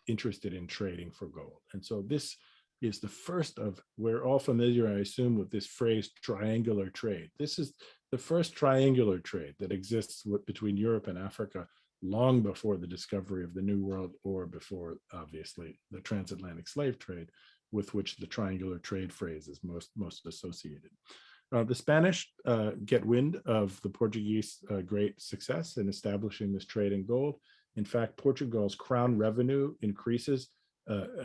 interested in trading for gold. And so this is the first of, we're all familiar, I assume, with this phrase triangular trade. This is the first triangular trade that exists between Europe and Africa long before the discovery of the New World, or before, obviously, the transatlantic slave trade, with which the triangular trade phrase is most associated. The Spanish get wind of the Portuguese great success in establishing this trade in gold. In fact, Portugal's crown revenue increases,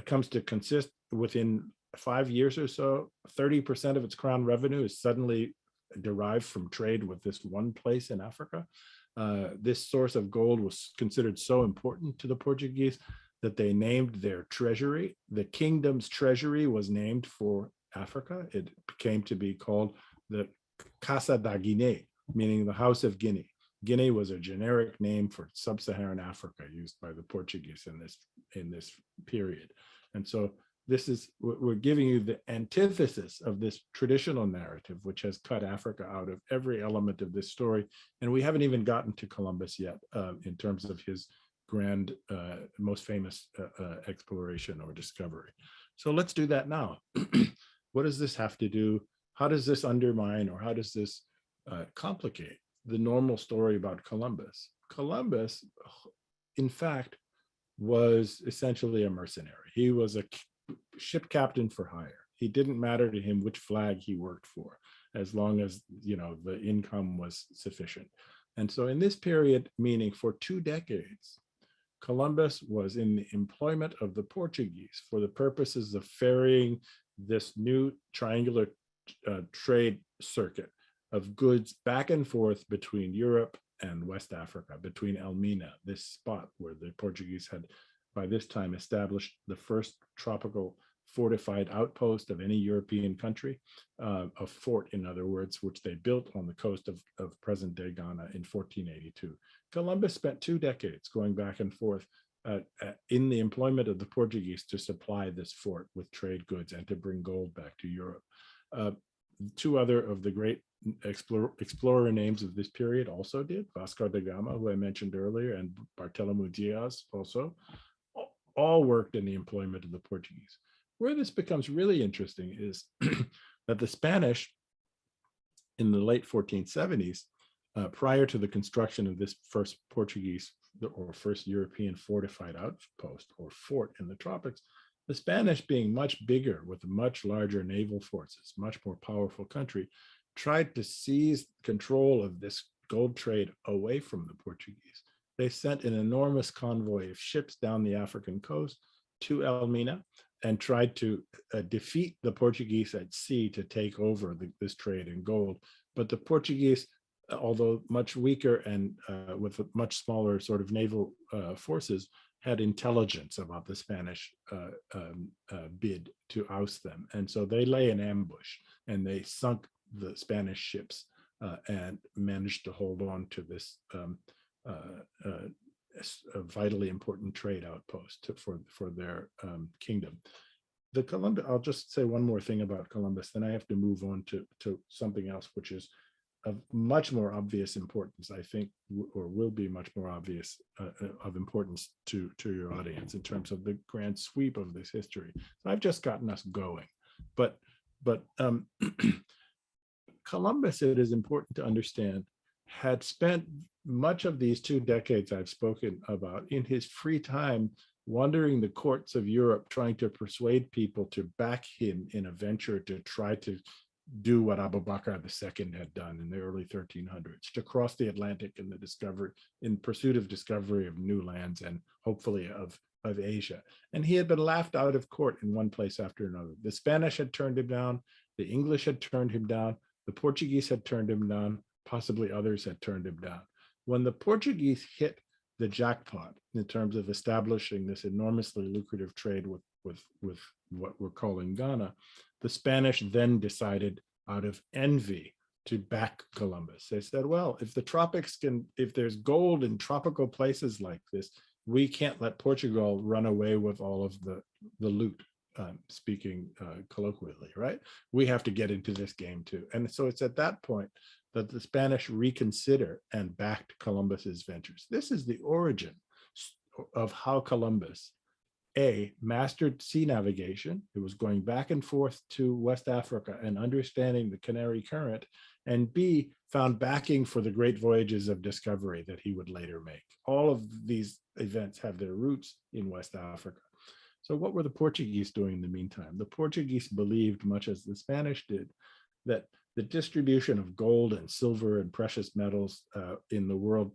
comes to consist within 5 years or so, 30% of its crown revenue is suddenly derived from trade with this one place in Africa. This source of gold was considered so important to the Portuguese that they named their treasury. The kingdom's treasury was named for Africa. It came to be called the Casa da Guiné, meaning the House of Guinea. Guinea was a generic name for sub-Saharan Africa used by the Portuguese in this period. And so this is, we're giving you the antithesis of this traditional narrative, which has cut Africa out of every element of this story. And we haven't even gotten to Columbus yet in terms of his grand, most famous exploration or discovery. So let's do that now. What does this have to do? How does this undermine, or how does this complicate the normal story about Columbus? Columbus, in fact, was essentially a mercenary. He was a ship captain for hire. It didn't matter to him which flag he worked for, as long as, you know, the income was sufficient. And so in this period, meaning for 2 decades, Columbus was in the employment of the Portuguese for the purposes of ferrying this new triangular trade circuit of goods back and forth between Europe and West Africa, between Elmina, this spot where the Portuguese had by this time established the first tropical fortified outpost of any European country, a fort, in other words, which they built on the coast of present-day Ghana in 1482. Columbus spent 2 decades going back and forth in the employment of the Portuguese to supply this fort with trade goods and to bring gold back to Europe. 2 other of the great explorer names of this period also did. Vasco da Gama, who I mentioned earlier, and Bartolomé Diaz also, all worked in the employment of the Portuguese. Where this becomes really interesting is that the Spanish in the late 1470s, prior to the construction of this first Portuguese or first European fortified outpost or fort in the tropics, the Spanish, being much bigger with much larger naval forces, much more powerful country, tried to seize control of this gold trade away from the Portuguese. They sent an enormous convoy of ships down the African coast to Elmina and tried to defeat the Portuguese at sea to take over this trade in gold. But the Portuguese, although much weaker and with a much smaller sort of naval forces, had intelligence about the Spanish bid to oust them. And so they lay in ambush and they sunk the Spanish ships and managed to hold on to this a vitally important trade outpost for their kingdom. I'll just say one more thing about Columbus, then I have to move on to something else, which is of much more obvious importance, I think, or will be much more obvious of importance to your audience in terms of the grand sweep of this history. So I've just gotten us going, but Columbus, it is important to understand, had spent much of these 2 decades I've spoken about in his free time wandering the courts of Europe, trying to persuade people to back him in a venture to try to do what Abu Bakr II had done in the early 1300s, to cross the Atlantic in pursuit of discovery of new lands and hopefully of Asia. And he had been laughed out of court in one place after another. The Spanish had turned him down, the English had turned him down, the Portuguese had turned him down, possibly others had turned him down. When the Portuguese hit the jackpot in terms of establishing this enormously lucrative trade with what we're calling Ghana, the Spanish then decided, out of envy, to back Columbus. They said, well, if there's gold in tropical places like this, we can't let Portugal run away with all of the loot, speaking colloquially, right? We have to get into this game too. And so it's at that point that the Spanish reconsider and backed Columbus's ventures. This is the origin of how Columbus A, mastered sea navigation. It was going back and forth to West Africa and understanding the Canary Current, and B, found backing for the great voyages of discovery that he would later make. All of these events have their roots in West Africa. So what were the Portuguese doing in the meantime? The Portuguese believed, much as the Spanish did, that the distribution of gold and silver and precious metals in the world,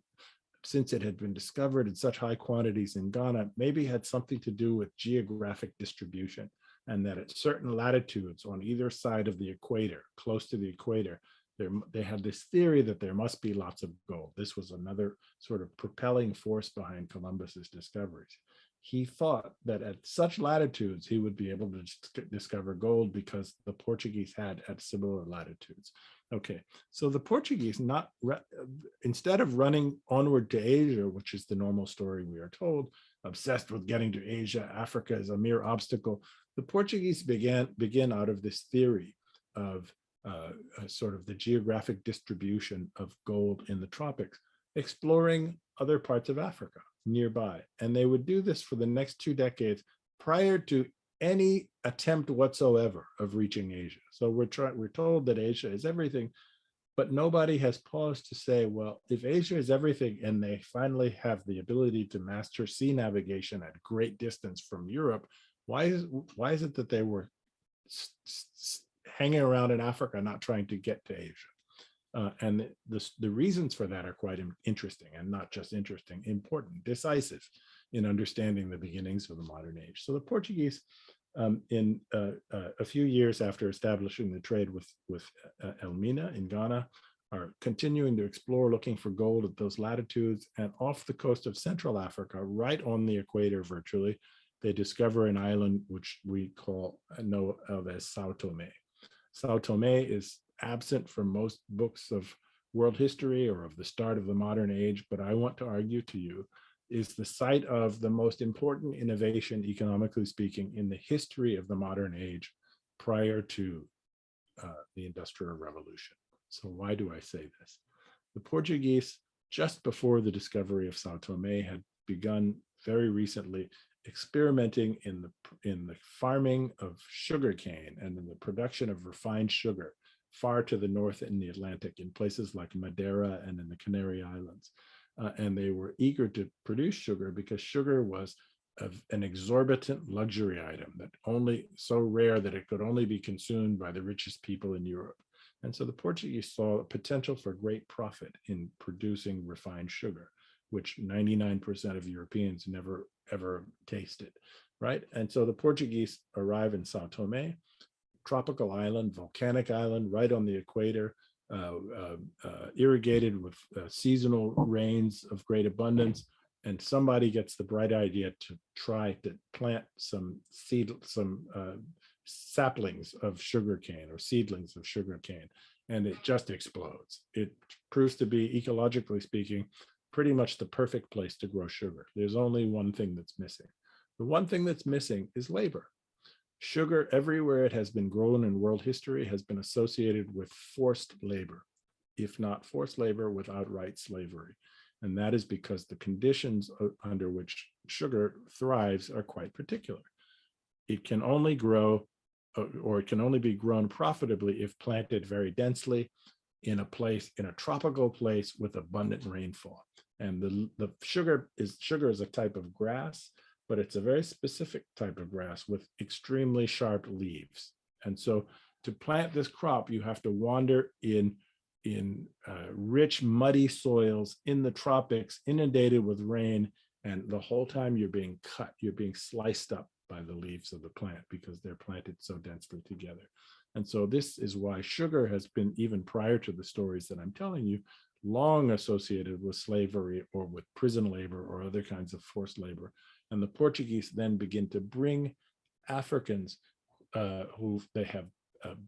since it had been discovered in such high quantities in Ghana, maybe had something to do with geographic distribution, and that at certain latitudes on either side of the equator, close to the equator, they had this theory that there must be lots of gold. This was another sort of propelling force behind Columbus's discoveries. He thought that at such latitudes, he would be able to discover gold because the Portuguese had at similar latitudes. Okay, so the Portuguese, instead of running onward to Asia, which is the normal story we are told, obsessed with getting to Asia, Africa is a mere obstacle, the Portuguese begin out of this theory of sort of the geographic distribution of gold in the tropics, exploring other parts of Africa nearby. And they would do this for the next 2 decades prior to any attempt whatsoever of reaching Asia. So we're told that Asia is everything, but nobody has paused to say, well, if Asia is everything and they finally have the ability to master sea navigation at great distance from Europe, why is it that they were hanging around in Africa, not trying to get to Asia? And the reasons for that are quite interesting, and not just interesting, important, decisive in understanding the beginnings of the modern age. So the Portuguese, in a few years after establishing the trade with Elmina in Ghana, are continuing to explore, looking for gold at those latitudes, and off the coast of Central Africa, right on the equator virtually, they discover an island which we know of as Sao Tome. Sao Tome is absent from most books of world history or of the start of the modern age, but I want to argue to you is the site of the most important innovation, economically speaking, in the history of the modern age prior to the Industrial Revolution. So why do I say this? The Portuguese, just before the discovery of Sao Tome, had begun very recently experimenting in the farming of sugarcane and in the production of refined sugar far to the north in the Atlantic, in places like Madeira and in the Canary Islands. And they were eager to produce sugar because sugar was an exorbitant luxury item that only so rare that it could only be consumed by the richest people in Europe. And so the Portuguese saw a potential for great profit in producing refined sugar, which 99% of Europeans never ever tasted, right? And so the Portuguese arrive in Sao Tome, tropical island, volcanic island, right on the equator, irrigated with seasonal rains of great abundance. And somebody gets the bright idea to try to plant some saplings of sugarcane or seedlings of sugarcane, and it just explodes. It proves to be, ecologically speaking, pretty much the perfect place to grow sugar. There's only one thing that's missing. The one thing that's missing is labor. Sugar, everywhere it has been grown in world history, has been associated with forced labor, if not forced labor, with outright slavery. And that is because the conditions under which sugar thrives are quite particular. It can only grow, or it can only be grown profitably if planted very densely in a tropical place with abundant rainfall. And the sugar is a type of grass, but it's a very specific type of grass with extremely sharp leaves. And so to plant this crop, you have to wander in rich, muddy soils in the tropics, inundated with rain, and the whole time you're being cut, you're being sliced up by the leaves of the plant because they're planted so densely together. And so this is why sugar has been, even prior to the stories that I'm telling you, long associated with slavery or with prison labor or other kinds of forced labor. And the Portuguese then begin to bring Africans who they have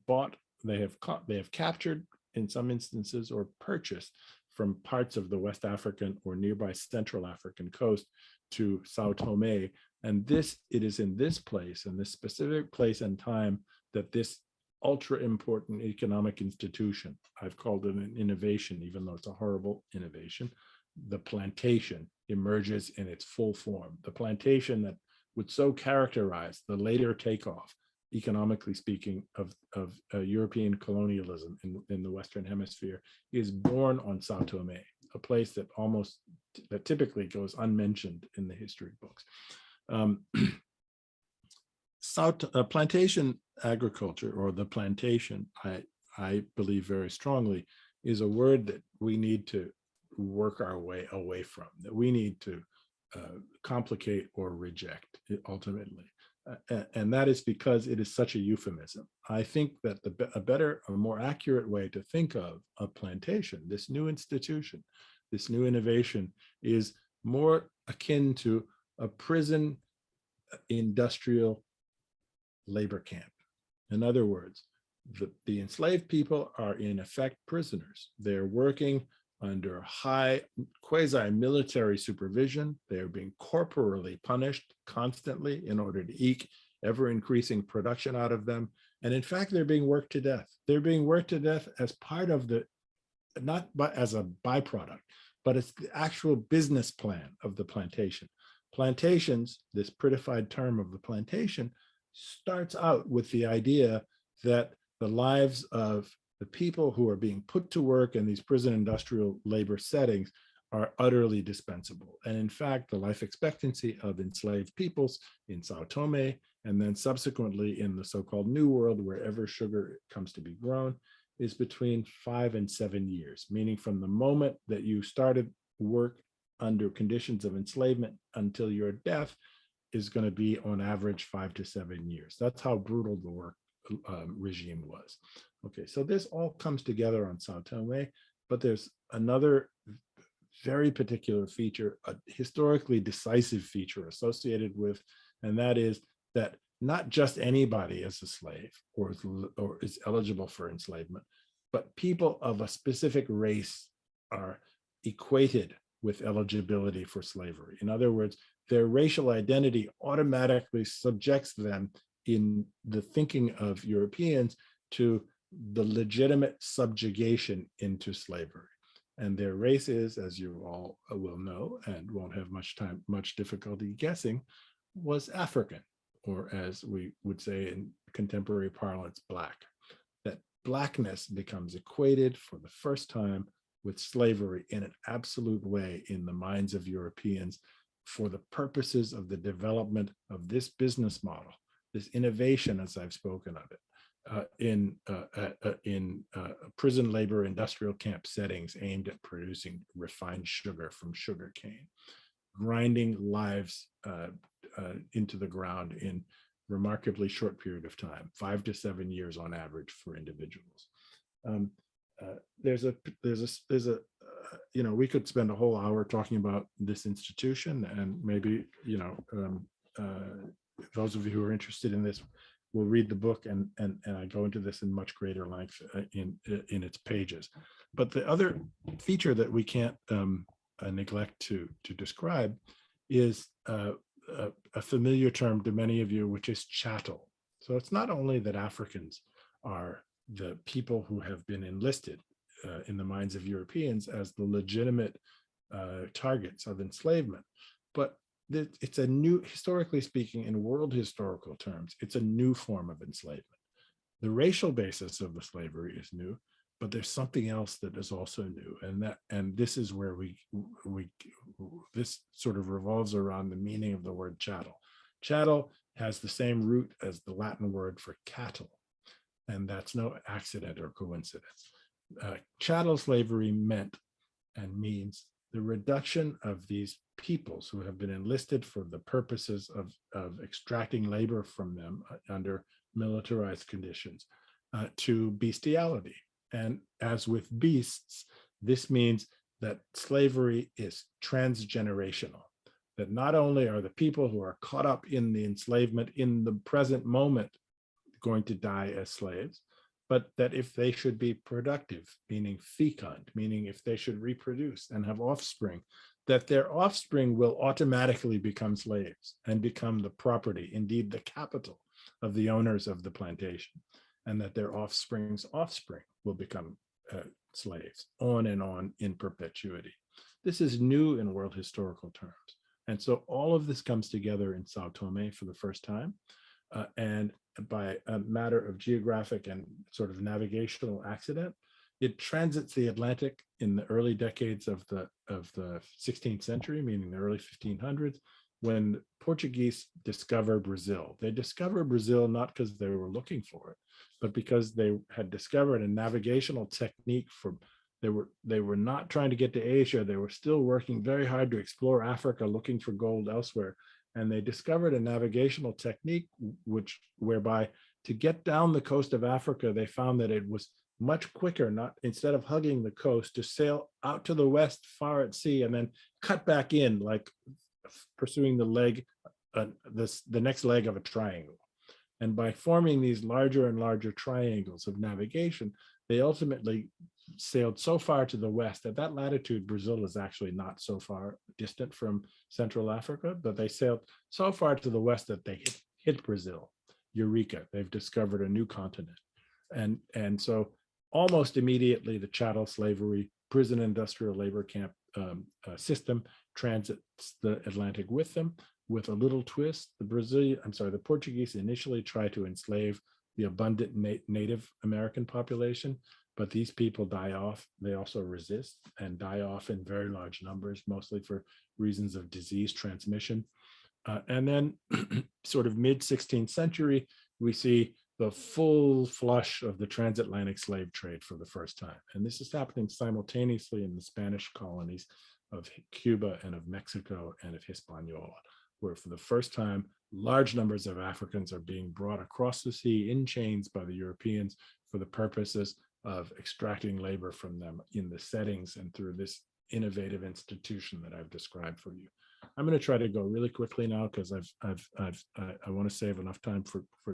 bought, they have captured in some instances, or purchased from parts of the West African or nearby Central African coast to Sao Tome. And it is in this place, in this specific place and time, that this ultra important economic institution, I've called it an innovation, even though it's a horrible innovation, the plantation, emerges in its full form. The plantation that would so characterize the later takeoff, economically speaking, of European colonialism in the Western Hemisphere is born on Sao Tome, a place that typically goes unmentioned in the history books. Plantation agriculture, or the plantation, I believe very strongly, is a word that we need to work our way away from, that we need to complicate or reject ultimately. And that is because it is such a euphemism. I think that a more accurate way to think of a plantation, this new institution, this new innovation, is more akin to a prison industrial labor camp. In other words, the enslaved people are in effect prisoners. They're working under high quasi-military supervision. They're being corporally punished constantly in order to eke ever-increasing production out of them. And in fact, they're being worked to death. They're being worked to death as part of not as a byproduct, but it's the actual business plan of the plantation. Plantations, this prettified term of the plantation, starts out with the idea that the lives of the people who are being put to work in these prison industrial labor settings are utterly dispensable. And in fact, the life expectancy of enslaved peoples in Sao Tome, and then subsequently in the so-called New World, wherever sugar comes to be grown, is between 5 and 7 years, meaning from the moment that you started work under conditions of enslavement until your death is going to be on average 5 to 7 years. That's how brutal the work regime was. Okay, so this all comes together on Sao Tome, but there's another very particular feature, a historically decisive feature associated with, and that is that not just anybody is a slave or is eligible for enslavement, but people of a specific race are equated with eligibility for slavery. In other words, their racial identity automatically subjects them in the thinking of Europeans to the legitimate subjugation into slavery. And their race is, as you all will know and won't have much difficulty guessing, was African, or as we would say in contemporary parlance, Black. That Blackness becomes equated for the first time with slavery in an absolute way in the minds of Europeans for the purposes of the development of this business model, this innovation, as I've spoken of it, in prison labor industrial camp settings aimed at producing refined sugar from sugarcane, grinding lives into the ground in remarkably short period of time, 5 to 7 years on average for individuals. We could spend a whole hour talking about this institution, and maybe those of you who are interested in this will read the book, and I go into this in much greater length in its pages. But the other feature that we can't neglect to describe is a familiar term to many of you, which is chattel. So it's not only that Africans are the people who have been enlisted in the minds of Europeans as the legitimate targets of enslavement, but it's a new, historically speaking, in world historical terms, it's a new form of enslavement. The racial basis of the slavery is new, but there's something else that is also new, and this is where this sort of revolves around the meaning of the word chattel. Chattel has the same root as the Latin word for cattle, and that's no accident or coincidence. Chattel slavery meant and means the reduction of these peoples who have been enlisted for the purposes of extracting labor from them under militarized conditions to bestiality. And as with beasts, this means that slavery is transgenerational, that not only are the people who are caught up in the enslavement in the present moment going to die as slaves, but that if they should be productive, meaning fecund, meaning if they should reproduce and have offspring, that their offspring will automatically become slaves and become the property, indeed the capital of the owners of the plantation, and that their offspring's offspring will become slaves, on and on in perpetuity. This is new in world historical terms. And so all of this comes together in Sao Tome for the first time. And by a matter of geographic and sort of navigational accident, it transits the Atlantic in the early decades of the 16th century, meaning the early 1500s, when Portuguese discover Brazil. They discover Brazil not because they were looking for it, but because they had discovered a navigational technique for. They were not trying to get to Asia. They were still working very hard to explore Africa, looking for gold elsewhere. And they discovered a navigational technique whereby to get down the coast of Africa, they found that it was much quicker, not instead of hugging the coast, to sail out to the west far at sea and then cut back in, like pursuing the next leg of a triangle. And by forming these larger and larger triangles of navigation, they ultimately sailed so far to the west. At that latitude, Brazil is actually not so far distant from Central Africa, but they sailed so far to the west that they hit Brazil. Eureka, they've discovered a new continent. And so almost immediately, the chattel slavery, prison industrial labor camp system transits the Atlantic with them. With a little twist, the Portuguese initially tried to enslave the abundant Native American population, but these people die off. They also resist and die off in very large numbers, mostly for reasons of disease transmission. And then sort of mid-16th century, we see the full flush of the transatlantic slave trade for the first time. And this is happening simultaneously in the Spanish colonies of Cuba and of Mexico and of Hispaniola, where for the first time, large numbers of Africans are being brought across the sea in chains by the Europeans for the purposes of extracting labor from them in the settings and through this innovative institution that I've described for you. I'm going to try to go really quickly now because I want to save enough time for